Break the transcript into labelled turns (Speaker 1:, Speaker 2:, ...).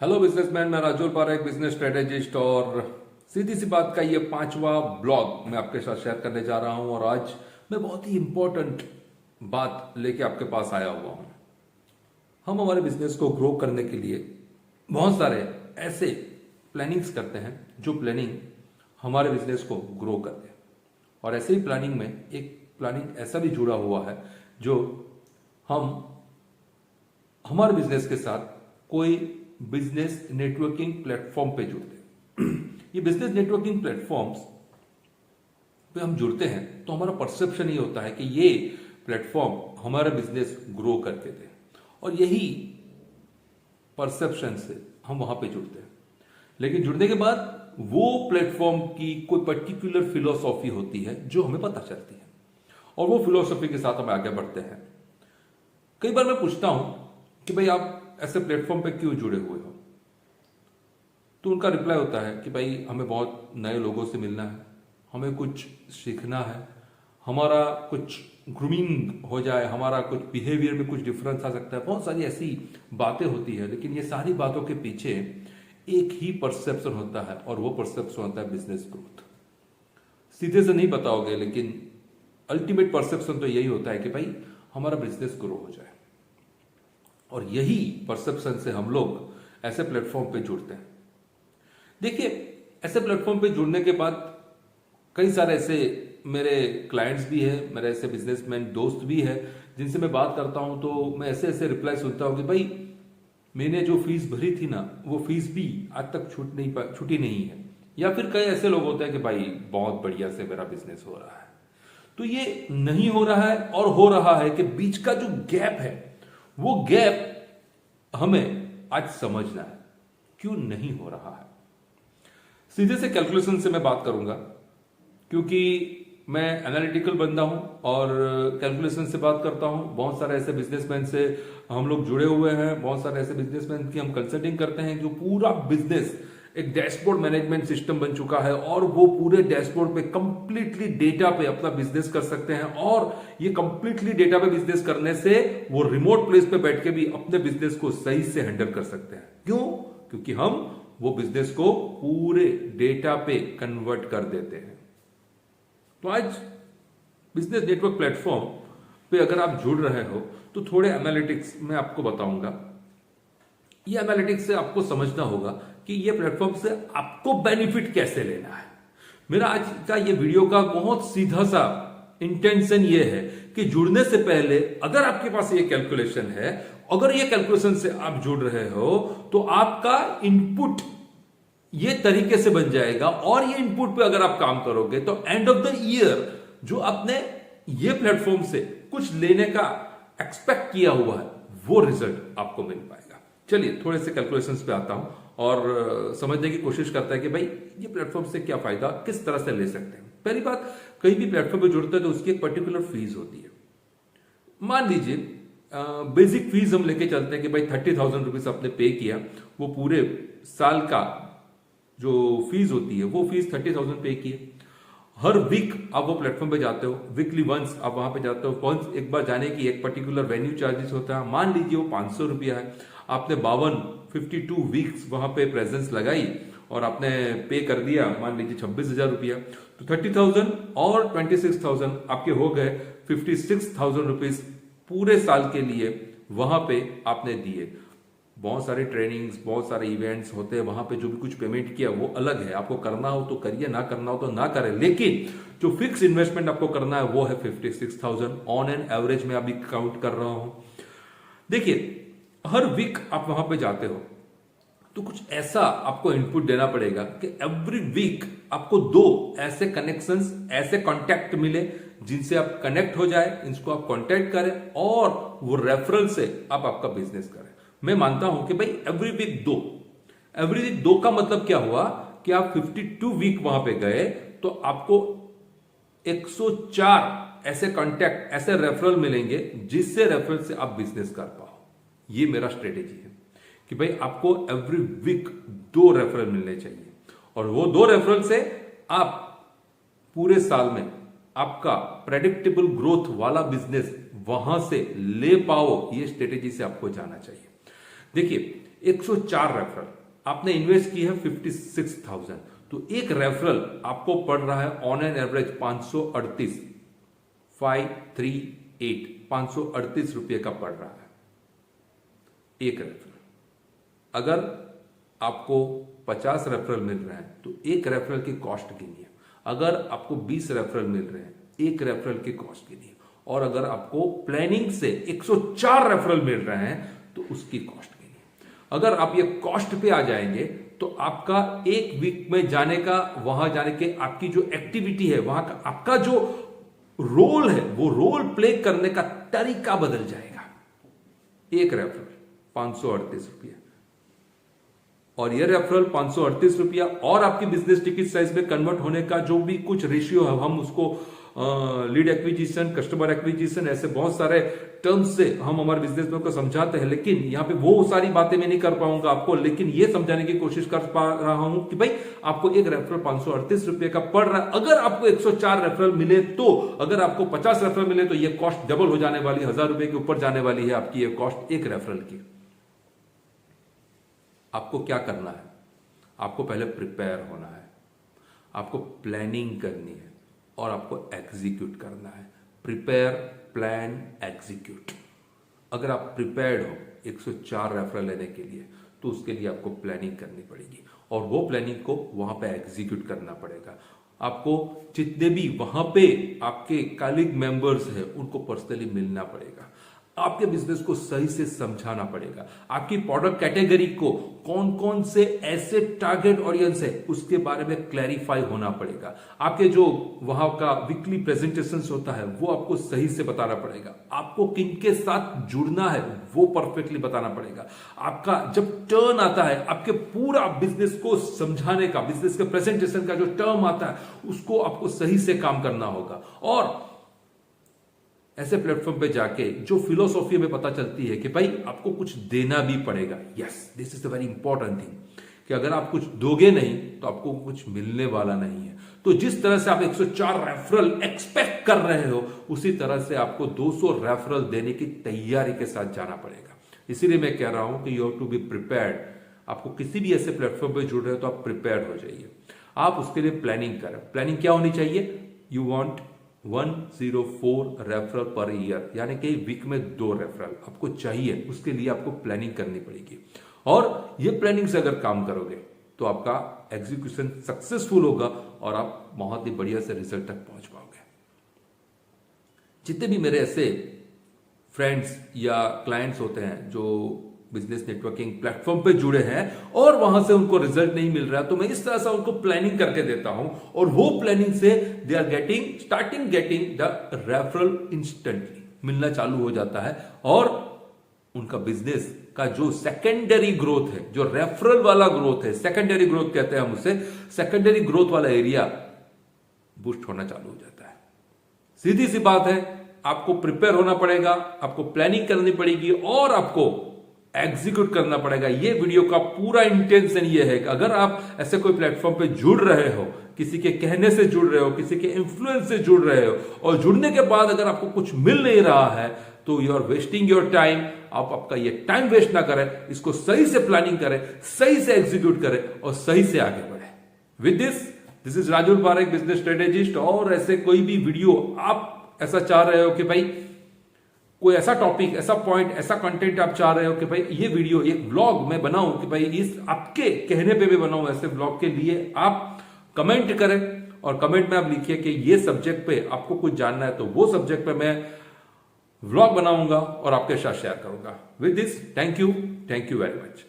Speaker 1: Hello businessman, मैं Rajur Parekh, business strategist. और सीधी सी बात का ये 5वां ब्लॉग मैं आपके साथ शेयर करने जा रहा हूं। और आज मैं बहुत ही इंपॉर्टेंट बात लेके आपके पास आया हुआ हूं। हम हमारे बिजनेस को ग्रो करने के लिए बहुत सारे ऐसे प्लानिंग्स करते हैं जो प्लानिंग हमारे बिजनेस को ग्रो कर दे। और ऐसे ही प्लानिंग में एक प्लानिंग ऐसा भी जुड़ा हुआ है जो हम हमारे बिजनेस के साथ कोई बिजनेस नेटवर्किंग प्लेटफॉर्म पे जुड़ते हैं। ये बिजनेस नेटवर्किंग प्लेटफॉर्म्स पे हम जुड़ते हैं तो हमारा परसेप्शन ये होता है कि ये प्लेटफॉर्म हमारा बिजनेस ग्रो करके दे, और यही परसेप्शन से हम वहां पे जुड़ते हैं। लेकिन जुड़ने के बाद वो प्लेटफॉर्म की कोई पर्टिकुलर फिलॉसॉफी होती है जो हमें पता चलती है, और वो फिलॉसॉफी के साथ हम आगे बढ़ते हैं। कई बार मैं पूछता हूं कि भाई आप ऐसे प्लेटफॉर्म पे क्यों जुड़े हुए हो, तो उनका रिप्लाई होता है कि भाई हमें बहुत नए लोगों से मिलना है, हमें कुछ सीखना है, हमारा कुछ ग्रूमिंग हो जाए, हमारा कुछ बिहेवियर में कुछ डिफरेंस आ सकता है। बहुत सारी ऐसी बातें होती है, लेकिन ये सारी बातों के पीछे एक ही परसेप्शन होता है, और वो परसेप्शन होता है बिजनेस ग्रोथ। सीधे से नहीं बताओगे, लेकिन अल्टीमेट परसेप्शन तो यही होता है कि भाई हमारा बिजनेस ग्रो हो जाए। और यही परसेप्शन से हम लोग ऐसे प्लेटफॉर्म पे जुड़ते हैं। देखिए, ऐसे प्लेटफॉर्म पे जुड़ने के बाद कई सारे ऐसे मेरे क्लाइंट्स भी हैं, मेरे ऐसे बिजनेसमैन दोस्त भी हैं जिनसे मैं बात करता हूं, तो मैं ऐसे ऐसे रिप्लाई सुनता हूं कि भाई मैंने जो फीस भरी थी ना, वो फीस भी आज तक छूटी नहीं है। या फिर कई ऐसे लोग होते हैं कि भाई बहुत बढ़िया से मेरा बिजनेस हो रहा है। तो ये नहीं हो रहा है और हो रहा है कि बीच का जो गैप है, वो गैप हमें आज समझना है क्यों नहीं हो रहा है। सीधे से कैलकुलेशन से मैं बात करूंगा, क्योंकि मैं एनालिटिकल बंदा हूं और कैलकुलेशन से बात करता हूं। बहुत सारे ऐसे बिजनेसमैन से हम लोग जुड़े हुए हैं, बहुत सारे ऐसे बिजनेसमैन की हम कंसल्टिंग करते हैं जो पूरा बिजनेस एक डैशबोर्ड मैनेजमेंट सिस्टम बन चुका है, और वो पूरे डैशबोर्ड पे कंप्लीटली डेटा पे अपना बिजनेस कर सकते हैं। और ये कंप्लीटली डेटा पे बिजनेस करने से वो रिमोट प्लेस पे बैठ के भी अपने बिजनेस को सही से हैंडल कर सकते हैं। क्यों? क्योंकि हम वो बिजनेस को पूरे डेटा पे कन्वर्ट कर देते हैं। तो आज बिजनेस नेटवर्क प्लेटफॉर्म पे अगर आप जुड़ रहे हो तो थोड़े एनालिटिक्स मैं आपको बताऊंगा। ये एनालिटिक्स से आपको समझना होगा कि ये प्लेटफॉर्म से आपको बेनिफिट कैसे लेना है। मेरा आज का ये वीडियो का बहुत सीधा सा इंटेंशन ये है कि जुड़ने से पहले अगर आपके पास ये कैलकुलेशन है, अगर ये कैलकुलेशन से आप जुड़ रहे हो, तो आपका इनपुट ये तरीके से बन जाएगा, और ये इनपुट पे अगर आप काम करोगे तो एंड ऑफ द ईयर जो आपने ये प्लेटफॉर्म से कुछ लेने का एक्सपेक्ट किया हुआ है, वो रिजल्ट आपको मिल पाएगा। चलिए थोड़े से कैलकुलेशंस पे आता हूं और समझने की कोशिश करता है कि भाई ये प्लेटफॉर्म से क्या फायदा, किस तरह से ले सकते हैं। पहली बात, कहीं भी प्लेटफॉर्म पे जुड़ते हैं तो उसकी एक पर्टिकुलर फीस होती है। मान लीजिए बेसिक फीस हम लेके चलते हैं कि भाई 30,000 रुपीज आपने पे किया, वो पूरे साल का जो फीस होती है वो फीस 30,000 पे किए। हर वीक आप वो प्लेटफॉर्म पे जाते हो, वीकली वंस आप वहां पे जाते हो। वंस एक बार जाने की एक पर्टिकुलर वेन्यू चार्जेस होता है, मान लीजिए वो 500 रुपया है। आपने 52 वीक्स वहां पे प्रेजेंस लगाई और आपने पे कर दिया मान लीजिए 26,000 रुपया। तो 30,000 और 26,000 आपके हो गए 56,000 रुपीज पूरे साल के लिए वहां पे आपने दिए। बहुत सारे ट्रेनिंग्स, बहुत सारे इवेंट्स होते हैं, वहां पे जो भी कुछ पेमेंट किया वो अलग है। आपको करना हो तो करिए, ना करना हो तो ना करें, लेकिन जो फिक्स इन्वेस्टमेंट आपको करना है वो है 56,000 ऑन एन एवरेज में अभी काउंट कर रहा हूं। देखिए, हर वीक आप वहां पे जाते हो तो कुछ ऐसा आपको इनपुट देना पड़ेगा कि एवरी वीक आपको 2 ऐसे कनेक्शंस, ऐसे कॉन्टैक्ट मिले जिनसे आप कनेक्ट हो जाए, इनको आप कॉन्टैक्ट करें और वो रेफरल से आप आपका बिजनेस करें। मैं मानता हूं कि भाई एवरी वीक 2 का मतलब क्या हुआ कि आप 52 वीक वहां पे गए तो आपको 104 ऐसे कॉन्टैक्ट, ऐसे रेफरल मिलेंगे जिससे रेफरल से आप बिजनेस कर पाओ। ये मेरा स्ट्रेटेजी है कि भाई आपको एवरी वीक 2 रेफरल मिलने चाहिए, और वो 2 रेफरल से आप पूरे साल में आपका प्रेडिक्टेबल ग्रोथ वाला बिजनेस वहां से ले पाओ। ये स्ट्रेटेजी से आपको जाना चाहिए। देखिए, 104 रेफरल, आपने इन्वेस्ट की है 56,000, तो एक रेफरल आपको पड़ रहा है ऑन एन एवरेज 538 रुपये का पड़ रहा है एक रेफरल। अगर आपको 50 रेफरल मिल रहे हैं तो एक रेफरल की कॉस्ट गिनिए। अगर आपको 20 रेफरल मिल रहे हैं, एक रेफरल की कॉस्ट गिनिए। और अगर आपको प्लानिंग से 104 रेफरल मिल रहे हैं तो उसकी कॉस्ट गिनिए। अगर आप ये कॉस्ट पे आ जाएंगे तो आपका एक वीक में जाने का, वहां जाने के आपकी जो एक्टिविटी है, वहां का आपका जो रोल है, वो रोल प्ले करने का तरीका बदल जाएगा। एक रेफरल 538 रुपया, और ये रेफरल 538 रुपया और आपकी बिजनेस टिकट साइज में कन्वर्ट होने का जो भी कुछ रेशियो है, हम उसको लीड एक्विजिशन, कस्टमर एक्विजिशन, ऐसे बहुत सारे टर्म्स से हम हमारे बिजनेस को समझाते हैं, लेकिन यहां पे वो सारी बातें मैं नहीं कर पाऊंगा आपको, लेकिन ये समझाने की कोशिश कर पा रहा हूं कि भाई आपको एक रेफरल 538 रुपये का पड़ रहा है। अगर आपको 104 रेफरल मिले तो, अगर आपको 50 रेफरल मिले तो ये कॉस्ट डबल हो जाने वाली, 1000 रुपए के ऊपर जाने वाली है आपकी ये कॉस्ट एक रेफरल की। आपको क्या करना है? आपको पहले प्रिपेयर होना है, आपको प्लानिंग करनी है और आपको एग्जीक्यूट करना है। Prepare, plan, execute. अगर आप प्रिपेयर्ड हो 104 रेफरल लेने के लिए तो उसके लिए आपको प्लानिंग करनी पड़ेगी और वो प्लानिंग को वहां पे एग्जीक्यूट करना पड़ेगा। आपको जितने भी वहां पे आपके कलीग मेंबर्स हैं उनको पर्सनली मिलना पड़ेगा, आपके बिजनेस को सही से समझाना पड़ेगा, आपकी प्रोडक्ट कैटेगरी को कौन कौन से ऐसे टारगेट ऑडियंस है उसके बारे में क्लैरिफाई होना पड़ेगा, आपके जो वहां का वीकली प्रेजेंटेशंस होता है वो आपको सही से बताना पड़ेगा, आपको किनके साथ जुड़ना है वो परफेक्टली बताना पड़ेगा। आपका जब टर्न आता है आपके पूरा बिजनेस को समझाने का, बिजनेस के प्रेजेंटेशन का जो टर्म आता है उसको आपको सही से काम करना होगा। और ऐसे प्लेटफॉर्म पे जाके जो फिलोसॉफी हमें पता चलती है कि भाई आपको कुछ देना भी पड़ेगा। Yes, this is the very important thing कि अगर आप कुछ दोगे नहीं तो आपको कुछ मिलने वाला नहीं है। तो जिस तरह से आप 104 रेफरल एक्सपेक्ट कर रहे हो उसी तरह से आपको 200 रेफरल देने की तैयारी के साथ जाना पड़ेगा। इसीलिए मैं कह रहा हूं कि you have to be prepared. आपको किसी भी ऐसे प्लेटफॉर्म पे जुड़ रहे हो तो आप प्रिपेयर्ड हो जाइए। आप उसके लिए प्लानिंग करें। प्लानिंग क्या होनी चाहिए? You want 104 referral per year, यानी कि वीक में 2 रेफरल आपको चाहिए। उसके लिए आपको प्लानिंग करनी पड़ेगी और ये प्लानिंग से अगर काम करोगे तो आपका एग्जीक्यूशन सक्सेसफुल होगा और आप बहुत ही बढ़िया से रिजल्ट तक पहुंच पाओगे। जितने भी मेरे ऐसे फ्रेंड्स या क्लाइंट्स होते हैं जो बिजनेस नेटवर्किंग प्लेटफॉर्म पे जुड़े हैं और वहां से उनको रिजल्ट नहीं मिल रहा, तो मैं इस तरह से उनको प्लानिंग करके देता हूं और वो प्लानिंग से they are starting getting the referral instantly मिलना चालू हो जाता है और उनका बिजनेस का जो सेकेंडरी ग्रोथ है, जो रेफरल वाला ग्रोथ है, सेकेंडरी ग्रोथ कहते हैं हम उसे, सेकेंडरी ग्रोथ वाला एरिया बूस्ट होना चालू हो जाता है। सीधी सी बात है, आपको प्रिपेयर होना पड़ेगा, आपको प्लानिंग करनी पड़ेगी और आपको एग्जीक्यूट करना पड़ेगा। ये वीडियो का पूरा इंटेंशन ये है कि अगर आप ऐसे कोई प्लेटफॉर्म पे जुड़ रहे हो, किसी के कहने से जुड़ रहे हो, किसी के इन्फ्लुएंस से जुड़ रहे हो और जुड़ने के बाद अगर आपको कुछ मिल नहीं रहा है तो you are wasting your time. आप आपका ये टाइम वेस्ट ना करें, इसको सही से प्लानिंग करें, सही से एग्जीक्यूट करें और सही से आगे बढ़े। With this is Rajul Parekh, business strategist. और ऐसे कोई भी वीडियो आप ऐसा चाह रहे हो कि भाई कोई ऐसा टॉपिक, ऐसा पॉइंट, ऐसा कंटेंट आप चाह रहे हो कि भाई ये वीडियो, एक व्लॉग मैं बनाऊं कि भाई इस आपके कहने पे भी बनाऊं, ऐसे व्लॉग के लिए आप कमेंट करें और कमेंट में आप लिखिए कि ये सब्जेक्ट पे आपको कुछ जानना है, तो वो सब्जेक्ट पे मैं व्लॉग बनाऊंगा और आपके साथ शेयर करूंगा। With this, thank you very much.